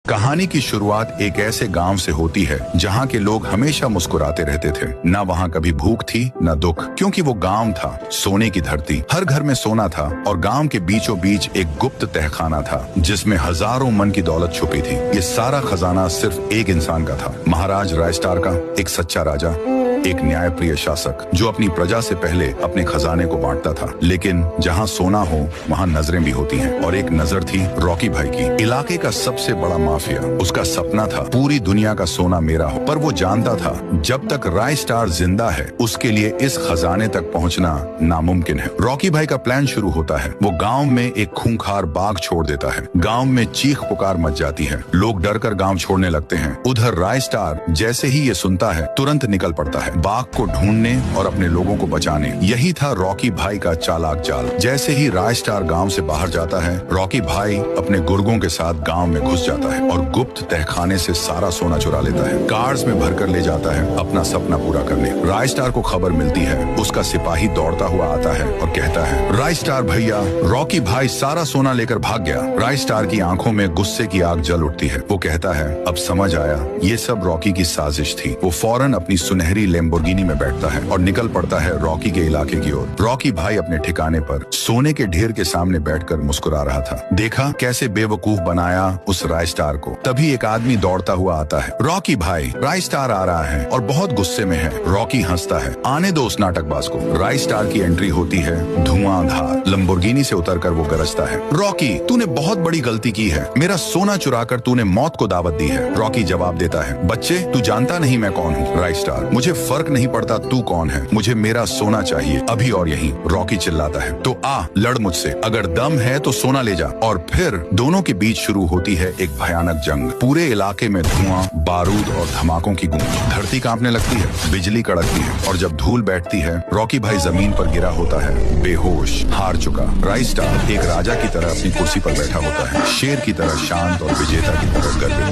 कहानी की शुरुआत एक ऐसे गांव से होती है जहां के लोग हमेशा मुस्कुराते रहते थे। न वहां कभी भूख थी न दुख, क्योंकि वो गांव था सोने की धरती। हर घर में सोना था और गांव के बीचों बीच एक गुप्त तहखाना था जिसमें हजारों मन की दौलत छुपी थी। ये सारा खजाना सिर्फ एक इंसान का था, महाराज रायस्टार का। एक सच्चा राजा, एक न्यायप्रिय शासक जो अपनी प्रजा से पहले अपने खजाने को बांटता था। लेकिन जहाँ सोना हो वहाँ नजरें भी होती हैं, और एक नजर थी रॉकी भाई की, इलाके का सबसे बड़ा माफिया। उसका सपना था पूरी दुनिया का सोना मेरा हो, पर वो जानता था जब तक रायस्टार जिंदा है उसके लिए इस खजाने तक पहुँचना नामुमकिन है। रॉकी भाई का प्लान शुरू होता है। वो गाँव में एक खूंखार बाघ छोड़ देता है। गाँव में चीख पुकार मच जाती है, लोग डर कर गाँव छोड़ने लगते हैं। उधर रायस्टार जैसे ही ये सुनता है तुरंत निकल पड़ता है बाघ को ढूंढने और अपने लोगों को बचाने। यही था रॉकी भाई का चालाक चाल। जैसे ही रायस्टार गांव से बाहर जाता है, रॉकी भाई अपने गुर्गों के साथ गांव में घुस जाता है और गुप्त तहखाने से सारा सोना चुरा लेता है। कार्स में भरकर ले जाता है अपना सपना पूरा करने। रायस्टार को खबर मिलती है, उसका सिपाही दौड़ता हुआ आता है और कहता है, रायस्टार भैया, रॉकी भाई सारा सोना लेकर भाग गया। रायस्टार की आंखों में गुस्से की आग जल उठती है। वो कहता है, अब समझ आया, ये सब रॉकी की साजिश थी। वो फौरन अपनी सुनहरी लैम्बोर्गिनी में बैठता है और निकल पड़ता है रॉकी के इलाके की ओर। रॉकी भाई अपने ठिकाने पर सोने के ढेर के सामने बैठकर मुस्कुरा रहा था। देखा कैसे बेवकूफ बनाया उस रायस्टार को। तभी एक आदमी दौड़ता हुआ आता है। रॉकी भाई, रायस्टार आ रहा है और बहुत गुस्से में है। रॉकी हंसता है, आने दो उस नाटकबाज को। रायस्टार की एंट्री होती है धुआंधार। लंबोर्गिनी से उतरकर वो गरजता है, रॉकी तूने बहुत बड़ी गलती की है, मेरा सोना चुराकर तूने मौत को दावत दी है। रॉकी जवाब देता है, बच्चे तू जानता नहीं मैं कौन हूँ। रायस्टार, मुझे फर्क नहीं पड़ता तू कौन है, मुझे मेरा सोना चाहिए अभी और यहीं। रॉकी चिल्लाता है, तो आ लड़ मुझसे, अगर दम है तो सोना ले जा। और फिर दोनों के बीच शुरू होती है एक भयानक जंग। पूरे इलाके में धुआं, बारूद और धमाकों की गूंज। धरती कांपने लगती है, बिजली कड़कती है, और जब धूल बैठती है रॉकी भाई जमीन पर गिरा होता है, बेहोश, हार चुका। रायस्टार एक राजा की तरह अपनी कुर्सी पर बैठा होता है, शेर की तरह शांत और विजेता की तरह गर्वित।